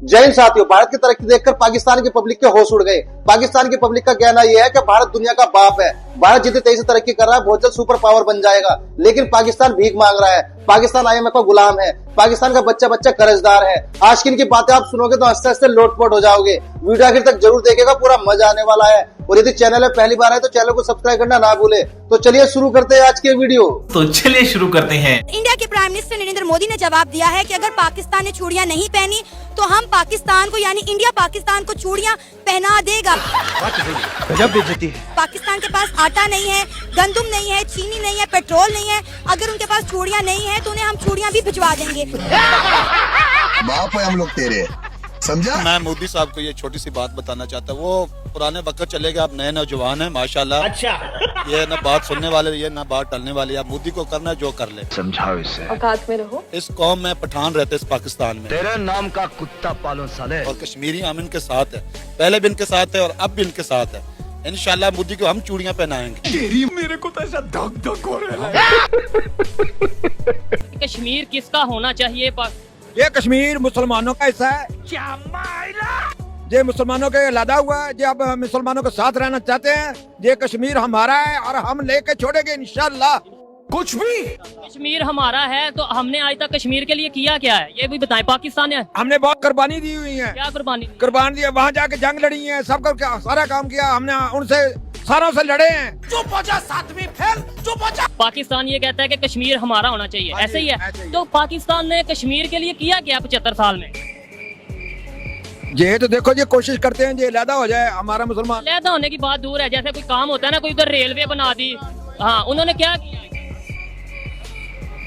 जय हिंद साथियों, भारत की तरक्की देखकर पाकिस्तान की पब्लिक के होश उड़ गए। पाकिस्तान की पब्लिक का कहना यह है कि भारत दुनिया का बाप है। भारत जितनी तेजी से तरक्की कर रहा है बहुत जल्द सुपर पावर बन जाएगा, लेकिन पाकिस्तान भीख मांग रहा है। पाकिस्तान IMF का गुलाम है। पाकिस्तान का बच्चा बच्चा कर्जदार है। आज की इनकी बातें आप सुनोगे तो हंसते हंसते लोटपोट हो जाओगे। वीडियो आखिर तक जरूर देखेगा, पूरा मजा आने वाला है। और यदि चैनल में पहली बार आए तो चैनल को सब्सक्राइब करना ना भूले। तो चलिए शुरू करते हैं आज की वीडियो। इंडिया के प्राइम मिनिस्टर नरेंद्र मोदी ने जवाब दिया है कि अगर पाकिस्तान ने चूड़ियां नहीं पहनी तो हम पाकिस्तान को यानी इंडिया पाकिस्तान को चूड़ियां पहना देगा। पाकिस्तान के पास आटा नहीं है, गंदुम नहीं है, चीनी नहीं है, पेट्रोल नहीं है। अगर उनके पास चूड़ियां नहीं है तो उन्हें हम चूड़ियां भी भिजवा देंगे। बाप है हम लोग तेरे, समझा। मैं मोदी साहब को ये छोटी सी बात बताना चाहता हूँ। वो पुराने वक्त चले गए, आप नए नौजवान हैं माशाल्लाह। अच्छा। ये ना बात सुनने वाले, ये ना बात टलने वाली। आप मोदी को करना जो कर ले, समझाओ इसे। औकात में रहो। इस कौम में पठान रहते इस पाकिस्तान में। तेरे नाम का कुत्ता पालो साले। और कश्मीरी हम इनके साथ है, पहले भी इनके साथ है और अब भी इनके साथ है। इंशाल्लाह मोदी को हम चूड़ियां पहनाएंगे। तेरी मेरे को तो ऐसा धक धक हो रहा है। कश्मीर किसका होना चाहिए? ये कश्मीर मुसलमानों का हिस्सा है। ये मुसलमानों के लदा हुआ है। ये अब मुसलमानों के साथ रहना चाहते हैं। ये कश्मीर हमारा है और हम लेके छोड़ेंगे इंशाल्लाह। कुछ भी कश्मीर हमारा है तो हमने आज तक कश्मीर के लिए किया क्या है ये भी बताएं। पाकिस्तान ने हमने बहुत कुर्बानी दी हुई है। क्या कुर्बानी? कुर्बान दिया, वहाँ जाके जंग लड़ी है, सब सारा काम किया हमने, उनसे सारों से लड़े हैं। चुप हो जा, सातवीं फेल, चुप हो जा। पाकिस्तान ये कहता है कि कश्मीर हमारा होना चाहिए, ऐसे ही है। तो पाकिस्तान ने कश्मीर के लिए किया क्या 75 साल में? ये तो देखो, ये कोशिश करते हैं ये लैदा हो जाए हमारा मुसलमान। लैदा होने की बात दूर है, जैसे कोई काम होता है ना, कोई उधर रेलवे बना दी। हाँ, उन्होंने क्या किया?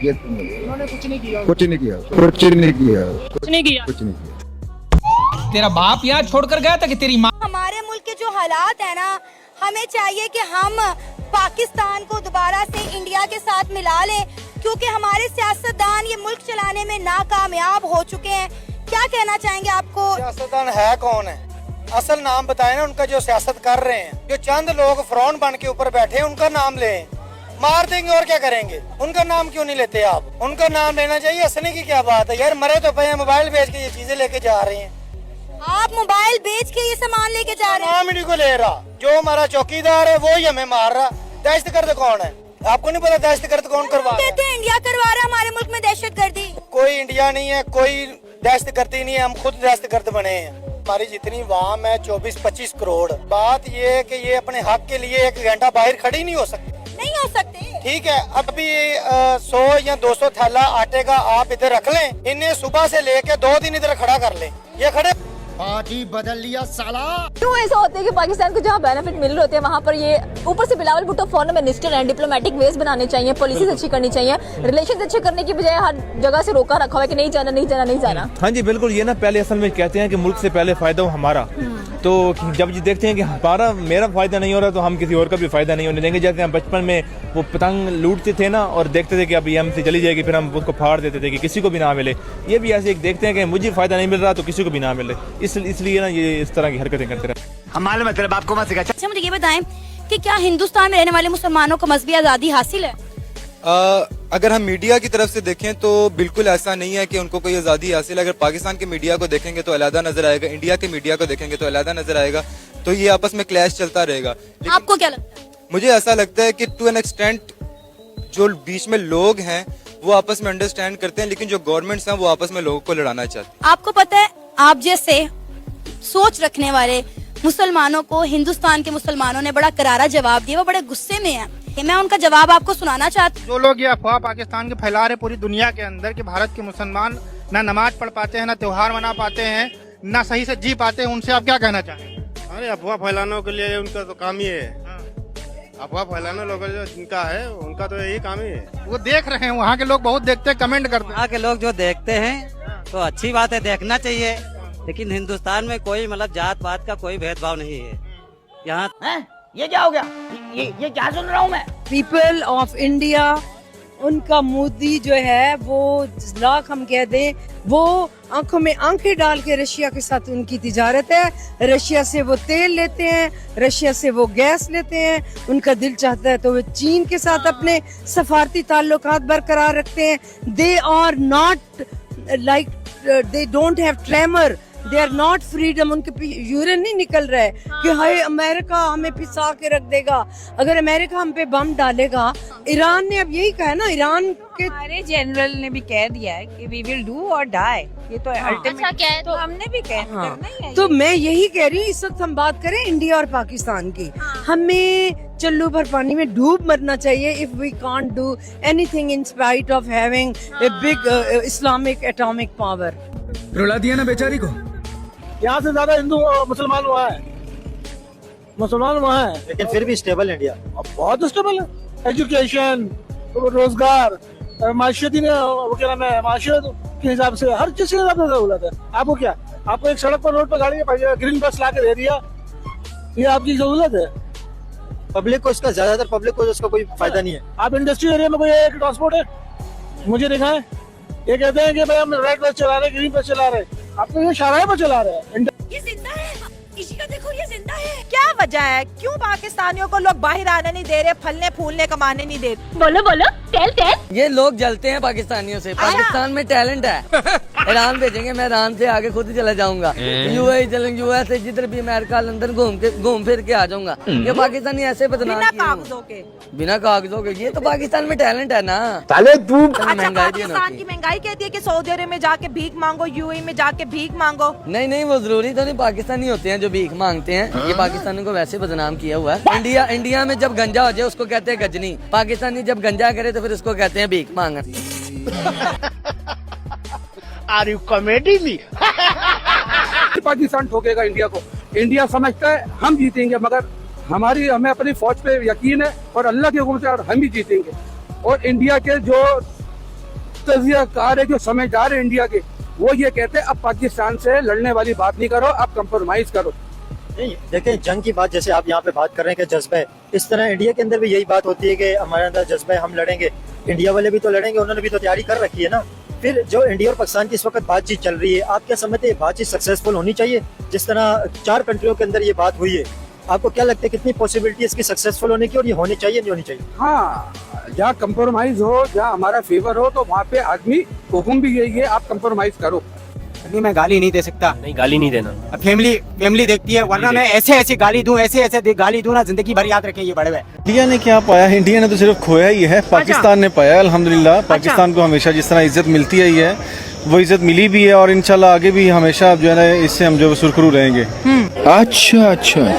ये उन्होंने कुछ नहीं किया, कुछ नहीं किया, कुछ नहीं किया, कुछ नहीं किया, कुछ नहीं किया। तेरा बाप यहाँ छोड़कर गया था कि तेरी माँ? हमारे मुल्क के जो हालात है ना, हमें चाहिए कि हम पाकिस्तान को दोबारा से इंडिया के साथ मिला लें, क्योंकि हमारे सियासतदान ये मुल्क चलाने में नाकामयाब हो चुके हैं। क्या कहना चाहेंगे आपको? सियासतदान है कौन है? असल नाम बताए ना उनका, जो सियासत कर रहे हैं। जो चंद लोग फ्रॉन बन के ऊपर बैठे हैं उनका नाम लें, मार देंगे और क्या करेंगे। उनका नाम क्यों नहीं लेते आप? उनका नाम लेना चाहिए। हंसने की क्या बात है यार, मरे तो पे मोबाइल बेच के ये चीजें लेके जा रहे हैं। आप मोबाइल बेच के ये सामान लेके जा रहे हैं? नाम ही को ले रहा। जो हमारा चौकीदार है वो ही हमें मार रहा। दहशतगर्द कौन है? आपको नहीं पता दहशतगर्द कौन करवा रहा है? कहते हैं इंडिया करवा रहा है हमारे मुल्क में दहशतगर्दी। कोई इंडिया नहीं है, कोई दहशतगर्दी नहीं है, हम खुद दहशतगर्द बने हैं। हमारी जितनी वाम है 24-25 करोड़। बात ये है कि ये अपने हक के लिए 1 घंटा बाहर खड़ी नहीं हो सकती। नहीं हो सकते। ठीक है, अभी 100 या 200 थैला आटे का आप इधर रख लें, इन्हें सुबह से लेके 2 दिन इधर खड़ा कर लें। ये खड़े पार्टी बदल लिया साला। क्यों ऐसा होता है कि पाकिस्तान को जहाँ बेनिफिट मिल रहे होते हैं वहाँ पर ये ऊपर से Bilawal Bhutto foreign minister and diplomatic ways बनाने चाहिए, पॉलिसीज अच्छी करनी चाहिए, रिलेशन अच्छे करने की बजाय हर जगह से रोका रखा हुआ है कि नहीं जाना नहीं जाना नहीं जाना। हाँ जी बिल्कुल, ये ना पहले असल में कहते हैं कि मुल्क से पहले फायदा हो हमारा। तो जब ये देखते हैं कि हमारा मेरा फायदा नहीं हो रहा तो हम किसी और का भी फायदा नहीं होने देंगे। जैसे हम बचपन में वो पतंग लूटते थे ना और देखते थे कि अभी हमसे चली जाएगी, फिर हम उसको फाड़ देते थे कि किसी को भी ना मिले। ये भी ऐसे देखते हैं कि मुझे फायदा नहीं मिल रहा तो किसी को भी ना मिले, इसलिए ना ये इस तरह की हरकतें करते रहे। हमारे मतलब आपको मत सिखा। अच्छा मुझे ये बताएं कि क्या हिंदुस्तान में रहने वाले मुसलमानों को मजहबी आजादी हासिल है? अगर हम मीडिया की तरफ से देखें तो बिल्कुल ऐसा नहीं है कि उनको कोई आज़ादी हासिल है। अगर पाकिस्तान के मीडिया को देखेंगे तो अलग नजर आएगा, इंडिया के मीडिया को देखेंगे तो अलग नजर आएगा। तो ये आपस में क्लैश चलता रहेगा। आपको क्या लगता है? मुझे ऐसा लगता है कि टू एन एक्सटेंट जो बीच में लोग हैं वो आपस में अंडरस्टैंड करते हैं, लेकिन जो गवर्नमेंट्स हैं वो आपस में लोगों को लड़ाना चाहते हैं। आपको पता है, आप जैसे सोच रखने वाले मुसलमानों को हिंदुस्तान के मुसलमानों ने बड़ा करारा जवाब दिया, वो बड़े गुस्से में है। मैं उनका जवाब आपको सुनाना चाहती हूँ। जो लोग ये अफवाह पाकिस्तान के फैला रहे पूरी दुनिया के अंदर कि भारत के मुसलमान ना नमाज पढ़ पाते हैं, ना त्योहार मना पाते हैं, ना सही से जी पाते हैं, उनसे आप क्या कहना चाहेंगे? अरे अफवाह फैलाने के लिए उनका तो काम ही है। अफवाह फैलाने लोग जो जिनका है उनका तो यही काम ही है। वो देख रहे हैं, वहाँ के लोग बहुत देखते हैं, कमेंट करते हैं। वहाँ के लोग जो देखते हैं तो अच्छी बात है, देखना चाहिए। लेकिन हिंदुस्तान में कोई मतलब जात पात का कोई भेदभाव नहीं है यहाँ। ये क्या हो गया? ये क्या सुन रहा हूँ मैं? पीपल ऑफ इंडिया, उनका मोदी जो है वो लाख हम कह दें, वो आंखों में आंखें डाल के रशिया के साथ उनकी तिजारत है। रशिया से वो तेल लेते हैं, रशिया से वो गैस लेते हैं। उनका दिल चाहता है तो वो चीन के साथ अपने सफारती ताल्लुकात बरकरार रखते हैं। They are not like, they don't have tremor they are not freedom, उनके यूरिन नहीं निकल रहा है कि हाय अमेरिका हमें पिसा के रख देगा। अगर अमेरिका हम पे बम डालेगा, ईरान ने अब यही कहा ना, ईरान के हमारे जनरल ने भी कह दिया है कि वी विल डू और डाई, ये तो अल्टीमेट। अच्छा क्या है तो हमने भी करना ही है। तो मैं यही कह रही हूँ, इस वक्त हम बात करें इंडिया और पाकिस्तान की, हमें चल्लू भर पानी में डूब मरना चाहिए if we can't do anything in spite of having a big Islamic atomic power. रुला दिया ना बेचारी को। यहाँ से ज्यादा हिंदू मुसलमान वहाँ है, मुसलमान वहाँ है, लेकिन फिर भी स्टेबल इंडिया। बहुत स्टेबल है। एजुकेशन, रोजगार, माशियती ने वो क्या नाम है, माशियत के हिसाब से हर चीज के हिसाब से सहूलत है। आपको क्या, आपको एक सड़क पर रोड पर गाड़ी ग्रीन बस ला के दे दिया, ये आपकी सहूलत है। पब्लिक को इसका, ज्यादातर पब्लिक को इसका कोई फायदा नहीं है। आप इंडस्ट्री एरिया में कोई एक ट्रांसपोर्ट है मुझे दिखाएं। ये कहते हैं कि भाई हम रेड बस चला रहे, ग्रीन बस चला रहे, आप तो ये शाहराह पर चला रहे हैं। ये जिंदा है, इसी का देखो ये जिंदा है। क्या वजह है, क्यों पाकिस्तानियों को लोग बाहर आने नहीं दे रहे, फलने फूलने कमाने नहीं दे रहे? बोलो बोलो, टेल। ये लोग जलते हैं पाकिस्तानियों से। पाकिस्तान में टैलेंट है। ईरान भेजेंगे, मैं ईरान से आगे खुद ही चला जाऊंगा। यूएई चलेंगे, यूएस से जिधर भी अमेरिका लंदन घूम फिर के आ जाऊंगा। ये पाकिस्तानी ऐसे बदनाम बिना कागजों के, बिना कागजों के। ये तो पाकिस्तान में टैलेंट है ना। अच्छा पाकिस्तान की महंगाई कहती है कि सऊदी अरब में जाके भीख मांगो, यूएई में जाके भीख मांगो। नहीं, वो जरूरी तो नहीं पाकिस्तानी होते हैं जो भीख मांगते हैं। ये पाकिस्तानी को वैसे बदनाम किया हुआ है। इंडिया में जब गंजा हो जाए उसको कहते हैं गजनी, पाकिस्तानी जब गंजा करे तो फिर उसको कहते हैं भीख मांगना। Are you comedy me? Pakistan ठोकेगा इंडिया को। इंडिया समझता है हम जीतेंगे, मगर हमें अपनी फौज पे यकीन है और अल्लाह के हुक्म से और हम ही जीतेंगे। और इंडिया के जो तजियाकार है, जो समझदार है इंडिया के, वो ये कहते हैं अब पाकिस्तान से लड़ने वाली बात नहीं करो, अब कंप्रोमाइज करो। नहीं, देखें, जंग की बात जैसे आप यहाँ पे बात कर रहे हैं कि जज्बा है, इस तरह इंडिया के अंदर भी यही बात होती है कि हमारे अंदर जज्बा है, हम लड़ेंगे। इंडिया वाले भी तो लड़ेंगे, उन्होंने भी तो तैयारी कर रखी है ना। फिर जो इंडिया और पाकिस्तान की इस वक्त बातचीत चल रही है, आप क्या समझते हैं बातचीत सक्सेसफुल होनी चाहिए? जिस तरह 4 कंट्रियों के अंदर ये बात हुई है, आपको क्या लगता है कितनी पॉसिबिलिटी है इसकी सक्सेसफुल होने की, और ये होनी चाहिए नहीं होनी चाहिए? हाँ, जहाँ कंप्रोमाइज हो, जहाँ हमारा फेवर हो, तो वहाँ पे आदमी हुक्म भी यही है, आप कंप्रोमाइज करो। नहीं, मैं गाली नहीं दे सकता। नहीं, गाली नहीं देना। फैमिली देखती है, वरना मैं ऐसे गाली दूं, ऐसे गाली दूं ना, जिंदगी भर याद रखें ये बड़े हुए। इंडिया ने क्या पाया है? इंडिया ने तो सिर्फ खोया ही है। पाकिस्तान ने पाया अल्हम्दुलिल्लाह। पाकिस्तान को हमेशा जिस तरह इज्जत मिलती है, ये वो इज्जत मिली भी है, और इंशाल्लाह आगे भी हमेशा जो है ना इससे हम जो सुरखरू रहेंगे। अच्छा।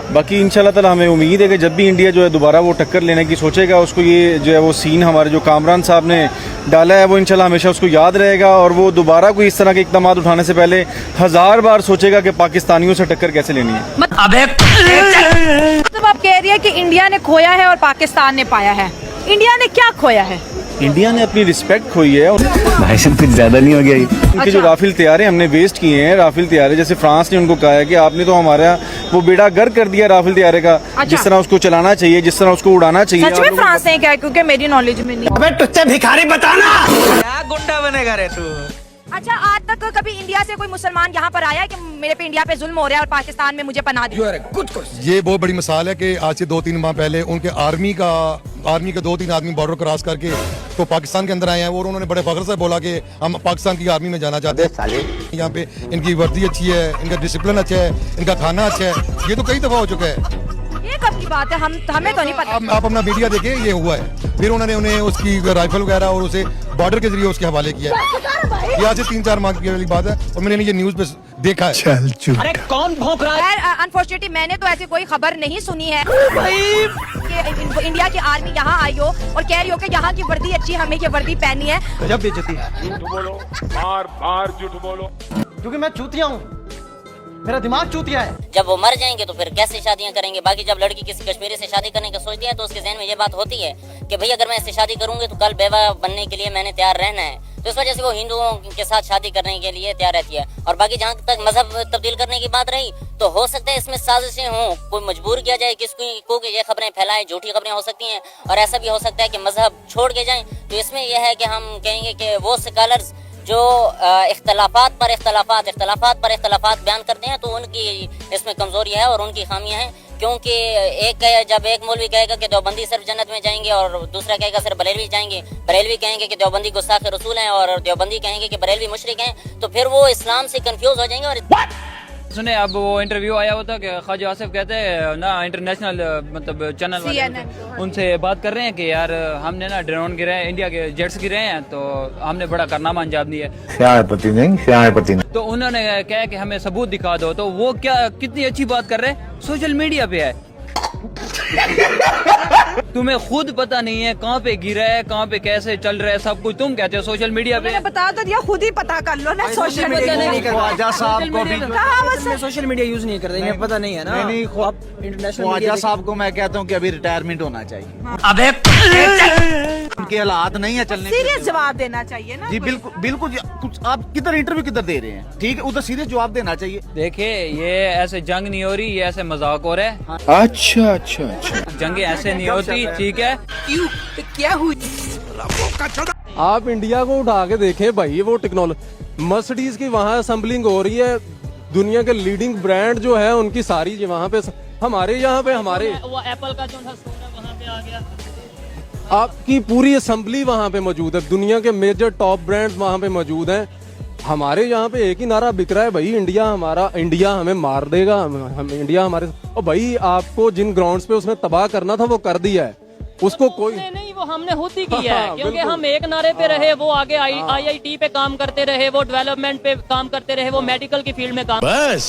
बाकी इंशाल्लाह ताला हमें उम्मीद है कि जब भी इंडिया जो है दोबारा वो टक्कर लेने की सोचेगा, उसको ये जो है वो सीन हमारे जो कामरान साहब ने डाला है, वो इंशाल्लाह हमेशा उसको याद रहेगा, और वो दोबारा कोई इस तरह के इक़दाम उठाने से पहले 1000 बार सोचेगा कि पाकिस्तानियों से टक्कर कैसे लेनी है। मतलब आप कह रही है कि इंडिया ने खोया है और पाकिस्तान ने पाया है। इंडिया ने क्या खोया है? इंडिया ने अपनी रिस्पेक्ट खोई है। भाई साहब कुछ ज्यादा नहीं हो गया? उनके जो राफेल तैयारे हमने वेस्ट किए हैं, राफेल तैयारे जैसे फ्रांस ने उनको कहा है कि आपने तो हमारा वो बेड़ा गर्क कर दिया राफेल तैयारे का। जिस तरह उसको चलाना चाहिए, जिस तरह उसको उड़ाना चाहिए। सच में फ्रांस ने क्या? क्योंकि मेरी नॉलेज में नहीं। अबे टुच्चे भिखारी बताना, क्या गुंडा बनेगा रे तू? अच्छा, आज तक कभी इंडिया से कोई मुसलमान यहाँ पर आया कि मेरे पे इंडिया पे जुल्म हो रहा है और पाकिस्तान में मुझे पनाह दी? ये बहुत बड़ी मिसाल है कि आज से 2-3 माह पहले उनके आर्मी के 2-3 आदमी बॉर्डर क्रॉस करके तो पाकिस्तान के अंदर आए हैं, और उन्होंने बड़े फख्र से बोला कि हम पाकिस्तान की आर्मी में जाना चाहते हैं। यहाँ पे इनकी वर्दी अच्छी है, इनका डिसिप्लिन अच्छा है, इनका खाना अच्छा है। ये तो कई दफा हो चुका है। ये कब की बात है? हमें तो नहीं पता। आप अपना मीडिया देखिए, ये हुआ है। फिर उन्होंने उन्हें उसकी राइफल वगैरह और उसे बॉर्डर के जरिए उसके हवाले किया है। ये आज से 3-4 माह की बात है, और मैंने ये न्यूज पे देखा है। चल चुप। अरे कौन भौंक रहा है? अनफॉर्चुनेटली मैंने तो ऐसी कोई खबर नहीं सुनी है कि इंडिया की आर्मी यहाँ आई हो और कह रही हो कि यहाँ की वर्दी अच्छी, हमें ये वर्दी पहनी है। गजब बेइज्जती। झूठ बोलो, बार झूठ बोलो। क्योंकि मैं चूतिया हूँ, मेरा दिमाग चूतिया है। जब वो मर जाएंगे तो फिर कैसे शादियां करेंगे? बाकी जब लड़की किसी कश्मीरी से शादी करने का सोचती है तो उसके जहन में ये बात होती है कि भाई अगर मैं इससे शादी करूंगी तो कल बेवा बनने के लिए मैंने तैयार रहना है, तो इस वजह से वो हिंदुओं के साथ शादी करने के लिए तैयार रहती है। और बाकी जहाँ तक मजहब तब्दील करने की बात रही, तो हो सकता है इसमें साजिशें हों, कोई मजबूर किया जाए किसको कि ये खबरें फैलाएं, झूठी खबरें हो सकती हैं, और ऐसा भी हो सकता है कि मजहब छोड़ के जाएं। तो इसमें यह है कि हम कहेंगे कि वो स्कॉलर्स जो इख्तलाफात पर इख्तलाफात बयान करते हैं, तो उनकी इसमें कमजोरी है और उनकी खामियां हैं, क्योंकि जब एक मौलवी कहेगा कि देवबंदी सिर्फ जन्नत में जाएंगे और दूसरा कहेगा सिर्फ बरेलवी जाएंगे, बरेलवी कहेंगे कि देवबंदी गुस्ताख रसूल हैं और देवबंदी कहेंगे कि बरेलवी मुशरिक हैं, तो फिर वो इस्लाम से कंफ्यूज हो जाएंगे। और सुने अब वो इंटरव्यू आया हुआ था कि ख्वाजा आसिफ कहते हैं ना इंटरनेशनल मतलब चैनल वाले उनसे बात कर रहे हैं कि यार हमने ना ड्रोन गिरे हैं, इंडिया के जेट्स गिरे हैं, तो हमने बड़ा कारनामा अंजाम दिया है। तो उन्होंने कहा कि हमें सबूत दिखा दो, तो वो क्या कितनी अच्छी बात कर रहे हैं, सोशल मीडिया पे है। तुम्हें खुद पता नहीं है कहाँ पे गिरा है, कहाँ पे कैसे चल रहा है, सब कुछ तुम कहते हो सोशल मीडिया पे। बता तो दिया, खुद ही पता कर लो ना। Social media social media use नहीं करते, इन्हें पता नहीं है ना। इंटरनेशनल ख्वाजा साहब को मैं कहता हूँ कि अभी रिटायरमेंट होना चाहिए। अबे उनके हालात नहीं है चलने। सीरियस जवाब देना चाहिए ना। जी बिल्कुल बिल्कुल। कुछ आप किधर इंटरव्यू किधर दे रहे हैं, ठीक है, उधर सीरियस जवाब देना चाहिए। देखिए ये ऐसे जंग नहीं हो रही, ये ऐसे मजाक हो रहा है। अच्छा अच्छा अच्छा, जंगे ऐसे नहीं होती, ठीक है। क्या हुई? आप इंडिया को उठा के देखें भाई, वो टेक्नोलॉजी मर्सिडीज की वहाँ असेंबलिंग हो रही है, दुनिया के लीडिंग ब्रांड जो है उनकी सारी वहाँ पे, हमारे यहाँ पे हमारे वो एप्पल का जो था वहाँ पे आ गया। आपकी पूरी असेंबली वहाँ पे मौजूद है, दुनिया के मेजर टॉप ब्रांड्स वहाँ पे मौजूद हैं। हमारे यहाँ पे एक ही नारा बिक रहा है भाई, इंडिया हमारा, इंडिया हमें मार देगा, हम इंडिया हमारे। और भाई आपको जिन ग्राउंड्स पे उसने तबाह करना था वो कर दिया है, उसको कोई नहीं, वो हमने खुद ही किया है। क्योंकि हम एक नारे पे रहे, वो आगे IIT पे काम करते रहे, वो डेवलपमेंट पे काम करते रहे, वो मेडिकल की फील्ड में काम। बस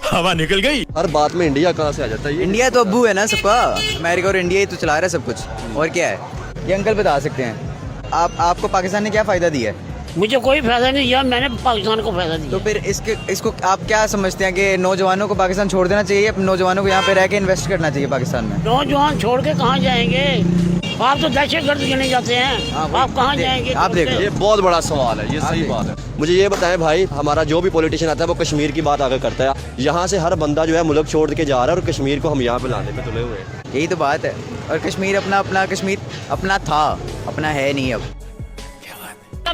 हवा निकल गई। हर बात में इंडिया कहाँ से आ जाता है? इंडिया तो अब्बू है ना सबका, अमेरिका और इंडिया ही तो चला रहा है सब कुछ, और क्या है। ये अंकल बता सकते हैं आपको पाकिस्तान ने क्या फायदा दिया है? मुझे कोई फायदा नहीं दिया, मैंने पाकिस्तान को फायदा दिया। तो फिर इसको आप क्या समझते हैं कि नौजवानों को पाकिस्तान छोड़ देना चाहिए, नौजवानों को यहाँ पे रह के इन्वेस्ट करना चाहिए पाकिस्तान में? नौजवान छोड़ के कहाँ जाएंगे? आप तो दहशतगर्द गिने जाते हैं, आप कहाँ जाएंगे? आप देखो, ये बहुत बड़ा सवाल है, ये सही बात है। मुझे ये बताएं भाई, हमारा जो भी पॉलिटिशियन आता है वो कश्मीर की बात आगे करता है, यहाँ से हर बंदा जो है मुल्क छोड़ के जा रहा है और कश्मीर को हम यहाँ पे लाने पे तुले हुए हैं। यही तो बात है। और कश्मीर अपना कश्मीर अपना था, अपना है नहीं अब।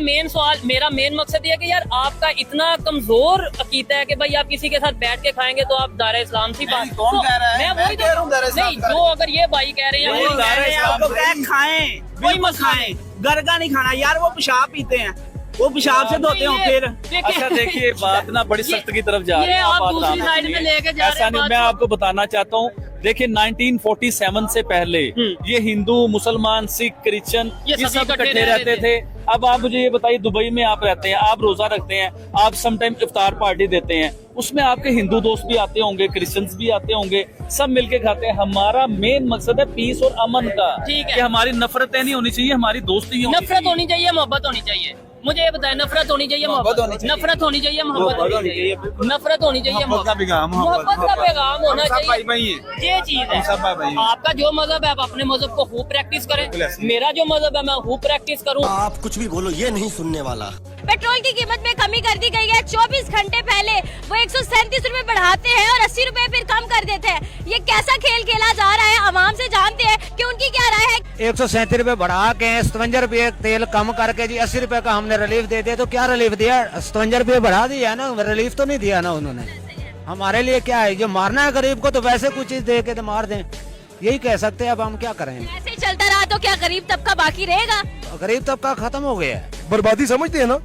मेन सवाल, मेरा मेन मकसद ये है कि यार आपका इतना कमजोर अकीदा है कि भाई आप किसी के साथ बैठ के खाएंगे तो आप दायरे इस्लाम से बात। कौन कह रहा है? मैं वही कह रहा हूँ, नहीं जो अगर ये भाई कह रहे हैं खाएं, कोई मत खाएं, घर का नहीं खाना यार, वो पेशाब पीते हैं, वो पेशाब से धोते हो फिर। अच्छा देखिए बात ना बड़ी सख्त की तरफ जा रही है, आप दूसरी साइड में लेके जा रहे हैं। मैं आपको बताना चाहता हूँ, देखिए 1947 से पहले ये हिंदू, मुसलमान, सिख, क्रिश्चियन ये सब इकट्ठे रहते थे। अब आप मुझे ये बताइए, दुबई में आप रहते हैं, आप रोजा रखते हैं, आप समटाइम इफ्तार पार्टी देते हैं, उसमें आपके हिंदू दोस्त भी आते होंगे, क्रिश्चियंस भी आते होंगे, सब मिलके खाते हैं। हमारा मेन मकसद है पीस और अमन का, ठीक है। कि हमारी नफरतें नहीं होनी चाहिए, हमारी दोस्ती नफरत होनी चाहिए, मोहब्बत होनी चाहिए। मुझे ये बताए, नफरत होनी चाहिए, मोहब्बत होनी चाहिए, नफरत होनी चाहिए, मोहब्बत होनी चाहिए, नफरत होनी चाहिए, मोहब्बत का पैगाम होना चाहिए। ये चीज है। आपका जो मजहब है आप अपने मजहब को खूब प्रैक्टिस करें, मेरा जो मजहब है मैं खूब प्रैक्टिस करूँ। आप कुछ भी बोलो, ये नहीं सुनने वाला। पेट्रोल की कीमत में कमी कर दी गई है। 24 घंटे पहले वो 137 रुपए बढ़ाते हैं और 80 रुपए फिर कम कर देते हैं। ये कैसा खेल खेला जा रहा है, आवाम से जानते हैं कि उनकी क्या राय है। 137 रुपए बढ़ा के 57 रुपए तेल कम करके जी 80 रुपए का हमने रिलीफ दे दिया, तो क्या रिलीफ दिया? 57 रुपए बढ़ा दिया ना, रिलीफ तो नहीं दिया ना उन्होंने। हमारे लिए क्या है, जो मारना है गरीब को तो वैसे कुछ चीज दे के तो मार दें, यही कह सकते हैं। अब हम क्या करें? ऐसे ही चलता रहा तो क्या गरीब तबका बाकी रहेगा? गरीब तबका खत्म हो गया है। बर्बादी समझते हैं ना,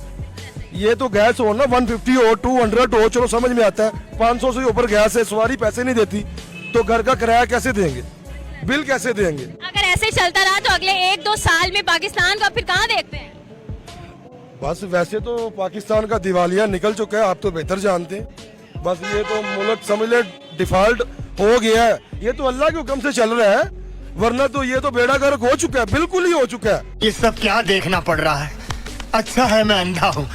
ये तो गैस हो ना 150 हो 200 हो, चलो समझ में आता है, 500 से ऊपर गैस है, सवारी पैसे नहीं देती तो घर का किराया कैसे देंगे, बिल कैसे देंगे? अगर ऐसे चलता रहा तो अगले 1-2 साल में पाकिस्तान को फिर कहाँ देखते हैं? बस वैसे तो पाकिस्तान का दिवालिया निकल चुका है, आप तो बेहतर जानते हैं। बस ये तो मुल्क समझ ले डिफॉल्ट हो गया है, ये तो अल्लाह के हुक्म से चल रहा है, वरना तो ये तो बेड़ा गर्क हो चुका है, बिल्कुल ही हो चुका है। ये सब क्या देखना पड़ रहा है? अच्छा है मैं अंधा हूँ।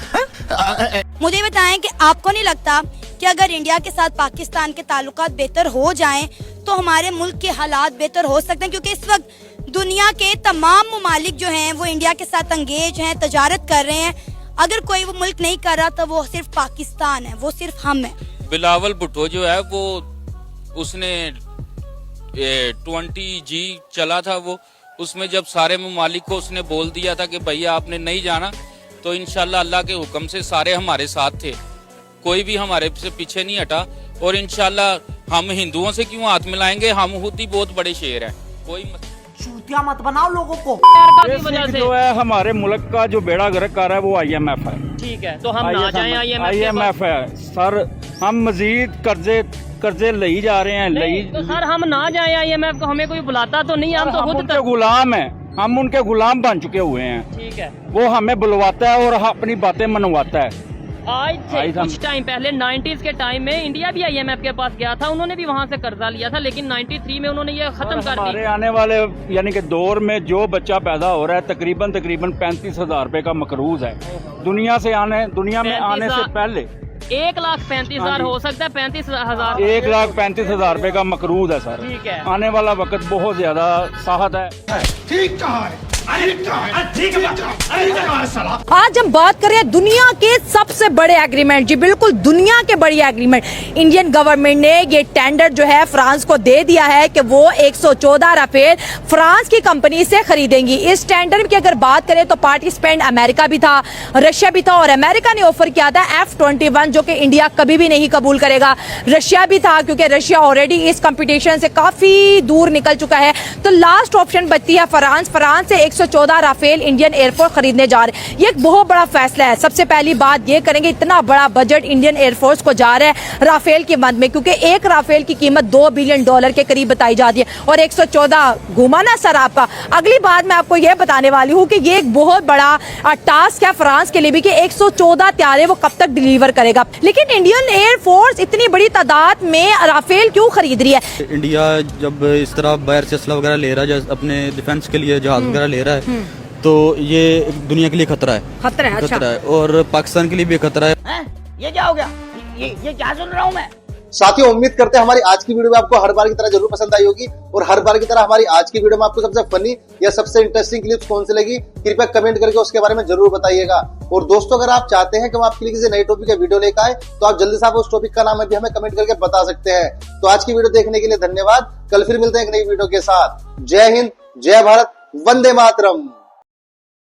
मुझे बताएं कि आपको नहीं लगता कि अगर इंडिया के साथ पाकिस्तान के ताल्लुकात बेहतर हो जाएं तो हमारे मुल्क के हालात बेहतर हो सकते हैं? क्योंकि इस वक्त दुनिया के तमाम ममालिक जो हैं वो इंडिया के साथ अंगेज हैं, तजारत कर रहे हैं। अगर कोई वो मुल्क नहीं कर रहा तो वो सिर्फ पाकिस्तान है, वो सिर्फ हम है। बिलावल भुट्टो जो है वो उसने 20G चला था, वो उसमें जब सारे ममालिक को उसने बोल दिया था कि भैया आपने नहीं जाना, तो इंशाल्लाह अल्लाह के हुक्म से सारे हमारे साथ थे, कोई भी हमारे से पीछे नहीं हटा। और इंशाल्लाह हम हिंदुओं से क्यों हाथ मिलाएंगे, हम खुद ही बहुत बड़े शेर हैं। कोई चूतिया मत बनाओ लोगों को। जो है हमारे मुल्क का जो बेड़ा गर्क कर रहा है वो IMF है। ठीक है, तो हम ना जाएं IMF है सर, हम मजीद कर्जे ले जा रहे हैं। तो सर हम ना जाएं IMF को, हमें कोई बुलाता तो नहीं, हम तो खुद उनके गुलाम हैं, हम उनके गुलाम बन चुके हुए हैं। ठीक है, वो हमें बुलवाता है और अपनी बातें मनवाता है। आज से कुछ टाइम पहले 90s के टाइम में इंडिया भी IMF के पास गया था, उन्होंने भी वहाँ से कर्जा लिया था, लेकिन 93 में उन्होंने ये खत्म कर दिया। हमारे आने वाले यानी कि दौर में जो बच्चा पैदा हो रहा है तकरीबन 35,000 रुपए का मकरूज है। दुनिया में आने से पहले 1,35,000 हो सकता है, 35,000 1,35,000 रुपए का मकरूज है सर। ठीक है, आने वाला वक्त बहुत ज्यादा साहत है। ठीक कहा है, आज हम बात कर रहे हैं दुनिया के सबसे बड़े एग्रीमेंट, जी बिल्कुल दुनिया के बड़ी एग्रीमेंट। इंडियन गवर्नमेंट ने ये टेंडर जो है फ्रांस को दे दिया है कि वो 114 राफेल फ्रांस की कंपनी से खरीदेंगी। इस टेंडर की अगर बात करें तो पार्टिसिपेंट अमेरिका भी था, रशिया भी था, और अमेरिका ने ऑफर किया था F-21 जो कि इंडिया कभी भी नहीं कबूल करेगा। रशिया भी था क्योंकि रशिया ऑलरेडी इस कंपटीशन से काफी दूर निकल चुका है। तो लास्ट ऑप्शन बचती है फ्रांस से 114 राफेल इंडियन एयरफोर्स खरीदने जा रहे हैं। ये एक बहुत बड़ा फैसला है। सबसे पहली बात ये करेंगे, इतना बड़ा बजट इंडियन एयरफोर्स को जा रहा है राफेल की मद में, क्योंकि एक राफेल की कीमत $2 बिलियन के करीब बताई जाती है, और 114 घुमा ना सर आपका। अगली बात मैं आपको ये बताने वाली हूँ कि ये एक बहुत बड़ा टास्क है फ्रांस के लिए भी कि 114 त्यारे वो कब तक डिलीवर करेगा। लेकिन इंडियन एयरफोर्स इतनी बड़ी तादाद में राफेल क्यों खरीद रही है? इंडिया जब इस तरह बाहर से असला वगैरह ले रहा है, अपने डिफेंस के लिए जहाज वगैरह ले रहा है, तो ये दुनिया के लिए खतरा है। खतरा है, खतरा है, और पाकिस्तान के लिए भी खतरा है। ये क्या हो गया? ये क्या सुन रहा हूँ मैं? साथियों, उम्मीद करते हैं हमारी आज की वीडियो में आपको हर बार की तरह जरूर पसंद आई होगी, और हर बार की तरह हमारी आज की वीडियो में आपको सबसे फनी या सबसे इंटरेस्टिंग क्लिप्स कौन सी लगी कृपया कमेंट करके उसके बारे में जरूर बताइएगा। और दोस्तों, अगर आप चाहते हैं कि हम आपके लिए किसी नए टॉपिक का वीडियो लेकर आए तो आप जल्दी से आप उस टॉपिक का नाम भी हमें कमेंट करके बता सकते हैं। तो आज की वीडियो देखने के लिए धन्यवाद। कल फिर मिलते हैं एक नई वीडियो के साथ। जय हिंद, जय भारत, वंदे मातरम।